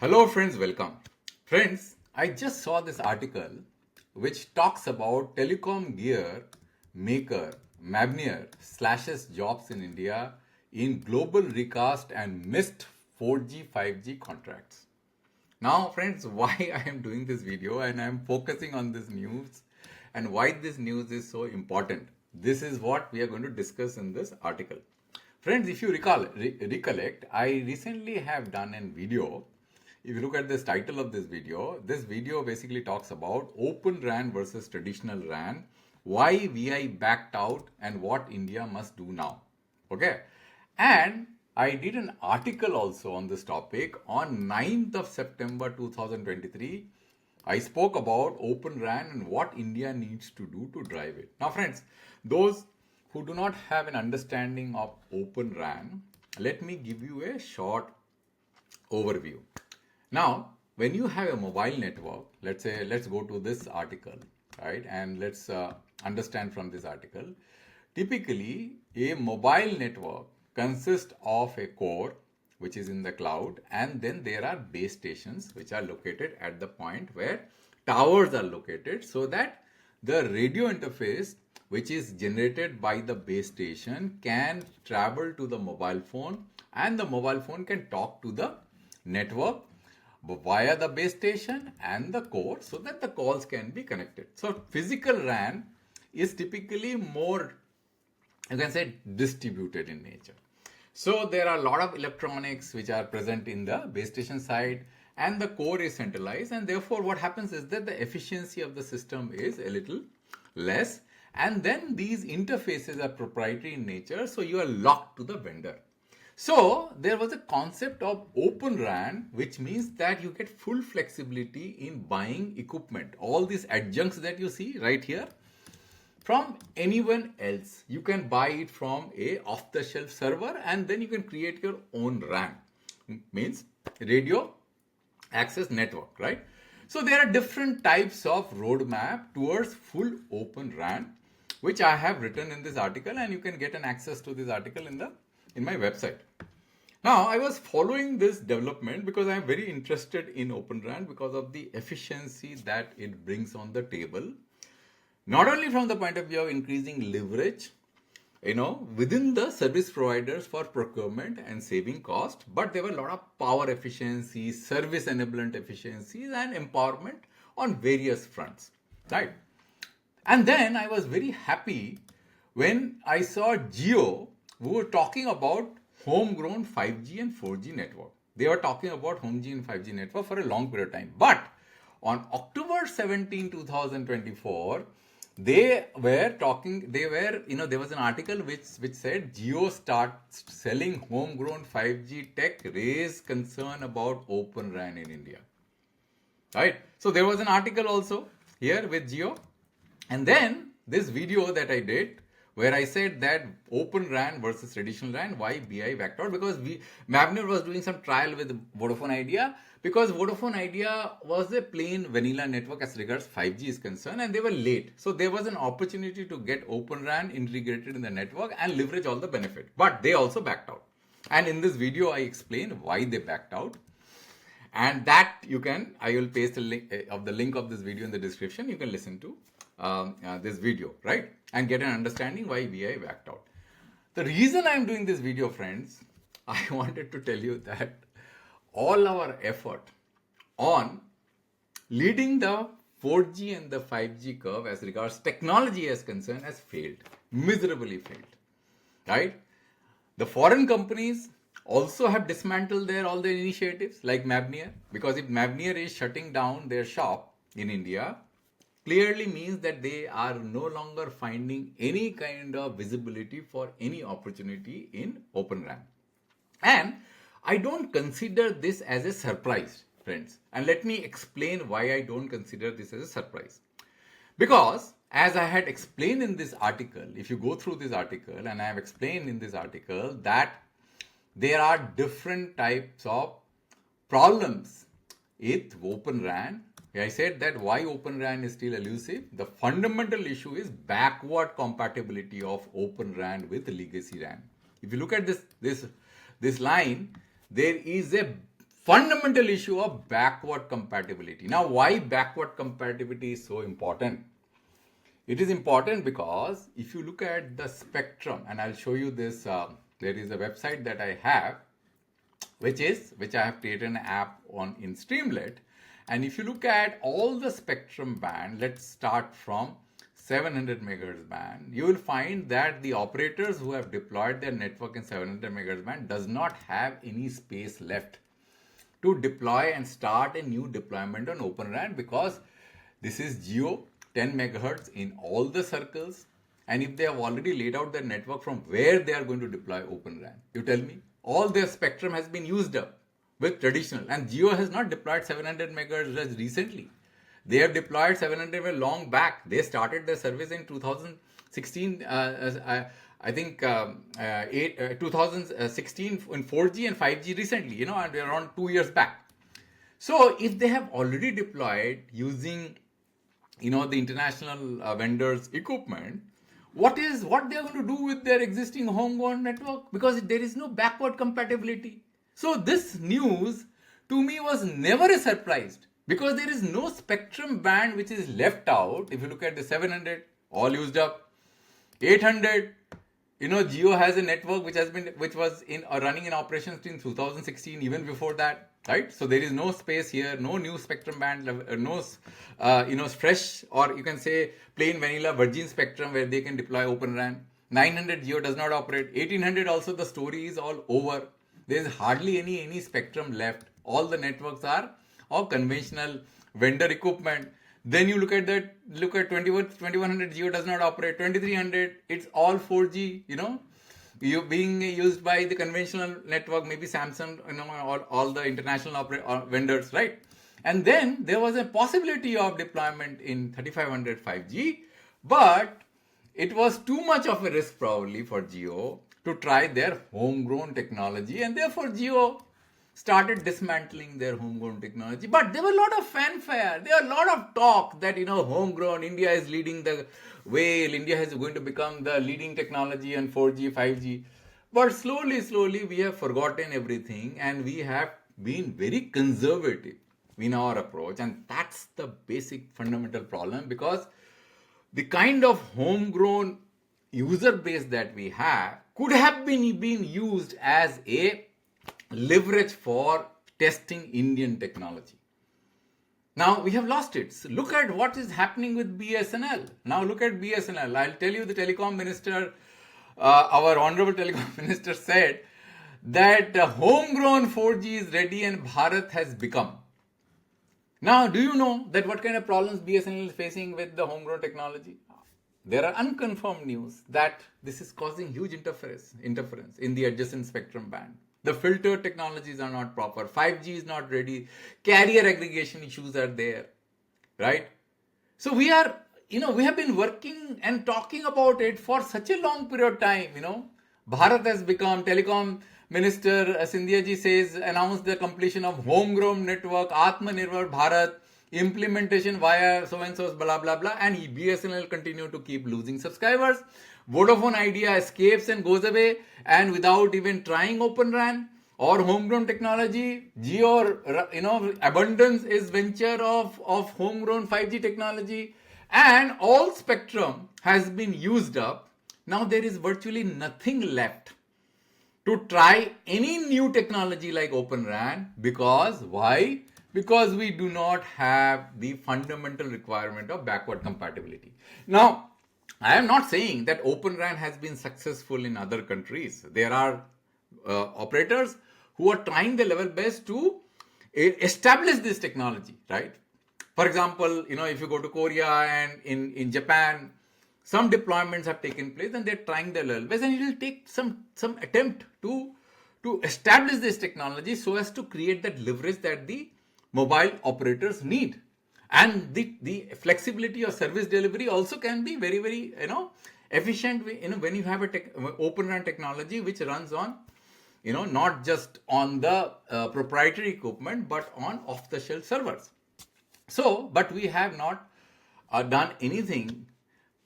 Hello friends, welcome. Friends, I just saw this article which talks about telecom gear maker Mavenir slashes jobs in India in global recast and missed 4G 5G contracts. Now friends, why I am doing this video and I am focusing on this news and why this news is so important. This is what we are going to discuss in this article. Friends, if you recollect, I recently have done a video. If you look at this title of this video basically talks about open RAN versus traditional RAN, why VI backed out and what India must do now. Okay. And I did an article also on this topic on 9th of September 2023. I spoke about open RAN and what India needs to do to drive it. Now friends, those who do not have an understanding of open RAN, let me give you a short overview. Now, when you have a mobile network, let's go to this article, right? And let's understand from this article. Typically, a mobile network consists of a core, which is in the cloud, and then there are base stations, which are located at the point where towers are located, so that the radio interface, which is generated by the base station, can travel to the mobile phone, and the mobile phone can talk to the network via the base station and the core, so that the calls can be connected. So physical RAN is typically more, you can say, distributed in nature. So there are a lot of electronics which are present in the base station side, and the core is centralized, and therefore what happens is that the efficiency of the system is a little less, and then these interfaces are proprietary in nature, so you are locked to the vendor. So there was a concept of open RAN, which means that you get full flexibility in buying equipment. All these adjuncts that you see right here from anyone else. You can buy it from a off-the-shelf server, and then you can create your own RAN. Means radio access network, right? So there are different types of roadmap towards full open RAN, which I have written in this article, and you can get an access to this article in my website. Now, I was following this development because I am very interested in Open RAN because of the efficiency that it brings on the table. Not only from the point of view of increasing leverage, within the service providers for procurement and saving cost, but there were a lot of power efficiencies, service enablement efficiencies, and empowerment on various fronts, right? And then I was very happy when I saw Jio, who were talking about homegrown 5G and 4G network. They were talking about homegrown and 5G network for a long period of time. But on October 17, 2024, there was an article which said Jio starts selling homegrown 5G tech, raise concern about open RAN in India. Right? So there was an article also here with Jio. And then this video that I did, where I said that open RAN versus traditional RAN, why BI backed out? Because Mavenir was doing some trial with Vodafone Idea, because Vodafone Idea was a plain vanilla network as regards 5G is concerned, and they were late. So there was an opportunity to get open RAN integrated in the network and leverage all the benefit. But they also backed out. And in this video, I explain why they backed out. And that I will paste the link of this video in the description. You can listen to this video, right? And get an understanding why VI backed out. The reason I'm doing this video, friends, I wanted to tell you that all our effort on leading the 4G and the 5G curve as regards technology is concerned has failed, miserably failed, right? The foreign companies also have dismantled all their initiatives like Mavenir, because if Mavenir is shutting down their shop in India, clearly means that they are no longer finding any kind of visibility for any opportunity in Open RAN. And I don't consider this as a surprise, friends. And let me explain why I don't consider this as a surprise. Because as I had explained in this article, if you go through this article, and I have explained in this article that there are different types of problems with Open RAN. I said that why Open RAN is still elusive. The fundamental issue is backward compatibility of Open RAN with legacy RAN. If you look at this line, there is a fundamental issue of backward compatibility. Now, why backward compatibility is so important? It is important because if you look at the spectrum, and I'll show you this, there is a website that I have, which I have created an app on in Streamlit. And if you look at all the spectrum band, let's start from 700 megahertz band, you will find that the operators who have deployed their network in 700 megahertz band does not have any space left to deploy and start a new deployment on Open RAN, because this is Jio 10 megahertz in all the circles. And if they have already laid out their network from where they are going to deploy Open RAN, you tell me, all their spectrum has been used up with traditional. And Jio has not deployed 700 megahertz just recently. They have deployed 700 long back. They started their service in 2016, I think 2016 in 4G and 5G recently, and around 2 years back. So if they have already deployed using, the international vendors' equipment, what they are going to do with their existing homegrown network? Because there is no backward compatibility. So this news to me was never a surprise, because there is no spectrum band which is left out. If you look at the 700, all used up. 800, Jio has a network which was running in operations in 2016, even before that, right? So there is no space here, no new spectrum band, no fresh, or you can say plain vanilla virgin spectrum where they can deploy Open RAN. 900 Jio does not operate. 1800 also, the story is all over. There is hardly any spectrum left. All the networks are of conventional vendor equipment. Then you look at 2100 Jio does not operate. 2300, it's all 4G, you being used by the conventional network, maybe Samsung, all the international vendors, right? And then there was a possibility of deployment in 3500 5G, but it was too much of a risk probably for Jio to try their homegrown technology, and therefore Jio started dismantling their homegrown technology. But there were a lot of fanfare, there were a lot of talk that, homegrown, India is leading the way, India is going to become the leading technology on 4G, 5G. But slowly, we have forgotten everything, and we have been very conservative in our approach. And that's the basic fundamental problem, because the kind of homegrown user base that we have could have been used as a leverage for testing Indian technology. Now we have lost it. So look at what is happening with BSNL. Now look at BSNL. I'll tell you, the telecom minister, our honorable telecom minister said that homegrown 4G is ready and Bharat has become. Now, do you know that what kind of problems BSNL is facing with the homegrown technology? There are unconfirmed news that this is causing huge interference in the adjacent spectrum band. The filter technologies are not proper. 5G is not ready. Carrier aggregation issues are there, right? So we have been working and talking about it for such a long period of time, Bharat has become, telecom minister Sindhya ji says, announced the completion of homegrown network, Atmanirbhar Bharat, implementation via so-and-so's blah, blah, blah, and BSNL continue to keep losing subscribers. Vodafone Idea escapes and goes away, and without even trying Open RAN or homegrown technology. Jio, abundance is venture of homegrown 5G technology, and all spectrum has been used up. Now there is virtually nothing left to try any new technology like Open RAN. Because why? Because we do not have the fundamental requirement of backward compatibility. Now, I am not saying that Open RAN has been successful in other countries. There are operators who are trying their level best to establish this technology, right? For example, if you go to Korea and in Japan, some deployments have taken place and they're trying their level best, and it will take some attempt to establish this technology so as to create that leverage that the mobile operators need. And the flexibility of service delivery also can be very, very, efficient, when you have Open RAN technology which runs on, not just on the proprietary equipment, but on off-the-shelf servers. So, but we have not done anything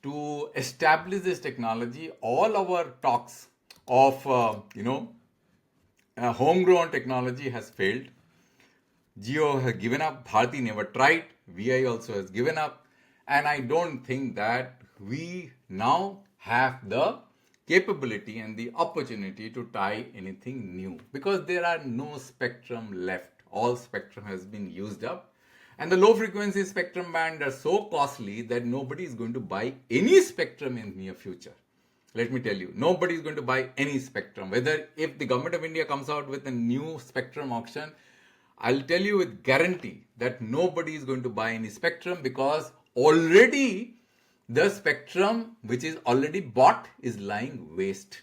to establish this technology. All our talks of, homegrown technology has failed. Jio has given up. Bharti never tried. VI also has given up. And I don't think that we now have the capability and the opportunity to try anything new because there are no spectrum left. All spectrum has been used up. And the low frequency spectrum band are so costly that nobody is going to buy any spectrum in near future. Let me tell you, nobody is going to buy any spectrum. Whether if the government of India comes out with a new spectrum auction, I'll tell you with guarantee that nobody is going to buy any spectrum because already the spectrum which is already bought is lying waste,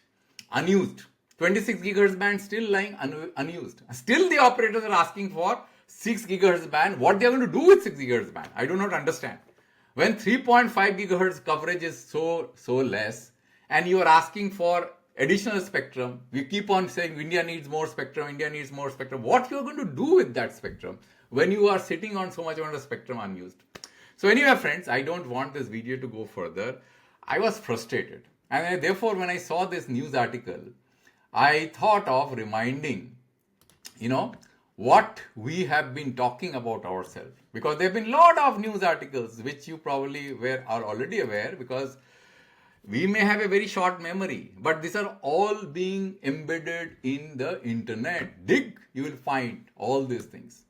unused. 26 gigahertz band still lying unused. Still the operators are asking for 6 gigahertz band. What they are going to do with 6 gigahertz band? I do not understand. When 3.5 gigahertz coverage is so less and you are asking for additional spectrum, we keep on saying India needs more spectrum, India needs more spectrum. What you are going to do with that spectrum when you are sitting on so much amount of spectrum unused? So anyway, friends, I don't want this video to go further. I was frustrated. And therefore, when I saw this news article, I thought of reminding, what we have been talking about ourselves. Because there have been a lot of news articles which you probably are already aware because we may have a very short memory, but these are all being embedded in the internet. Dig, you will find all these things.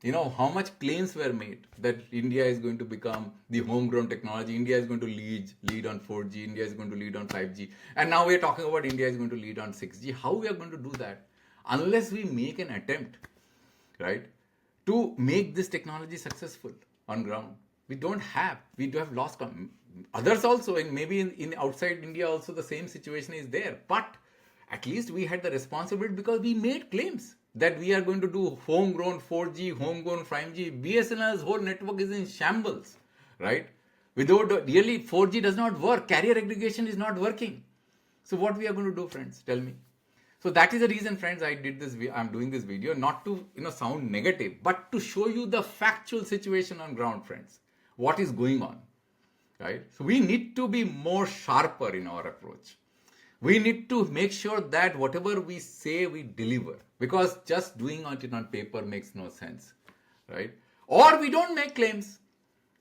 How much claims were made that India is going to become the homegrown technology. India is going to lead on 4G. India is going to lead on 5G. And now we are talking about India is going to lead on 6G. How we are going to do that? Unless we make an attempt, right, to make this technology successful on ground. We do have lost. Others also, and maybe in outside India also the same situation is there. But at least we had the responsibility because we made claims that we are going to do homegrown 4G, homegrown 5G. BSNL's whole network is in shambles, right? Without really 4G does not work. Carrier aggregation is not working. So what we are going to do, friends? Tell me. So that is the reason, friends, I'm doing this video, not to sound negative, but to show you the factual situation on ground, friends. What is going on, right? So we need to be more sharper in our approach. We need to make sure that whatever we say, we deliver. Because just doing it on paper makes no sense, right? Or we don't make claims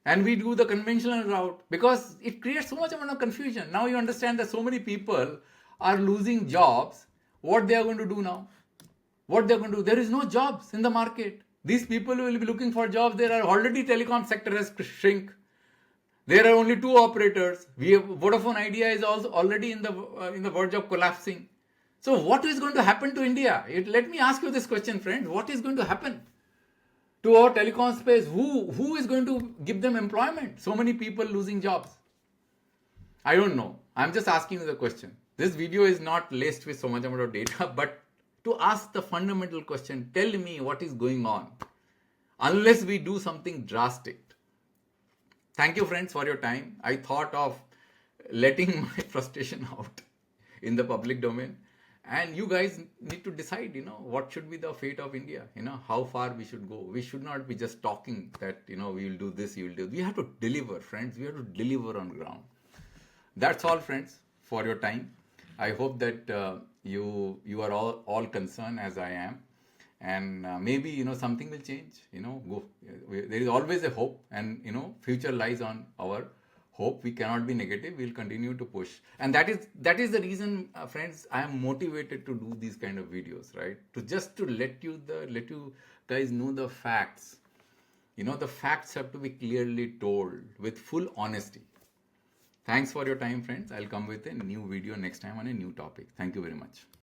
and we do the conventional route because it creates so much amount of confusion. Now you understand that so many people are losing jobs. What they are going to do now? What they are going to do? There is no jobs in the market. These people will be looking for jobs. There are already telecom sector has shrink. There are only two operators. Vodafone Idea is also already in the verge of collapsing. So what is going to happen to India? Let me ask you this question, friends. What is going to happen to our telecom space? Who is going to give them employment? So many people losing jobs. I don't know. I'm just asking you the question. This video is not laced with so much amount of data, but to ask the fundamental question, tell me what is going on. Unless we do something drastic. Thank you, friends, for your time. I thought of letting my frustration out in the public domain. And you guys need to decide, what should be the fate of India, how far we should go. We should not be just talking that, we will do this, you will do. We have to deliver, friends. We have to deliver on ground. That's all, friends, for your time. I hope that you are all concerned as I am. And maybe, something will change, there is always a hope and, future lies on our hope. We cannot be negative. We'll continue to push. And that is the reason, friends, I am motivated to do these kind of videos, right? To let you guys know the facts. The facts have to be clearly told with full honesty. Thanks for your time, friends. I'll come with a new video next time on a new topic. Thank you very much.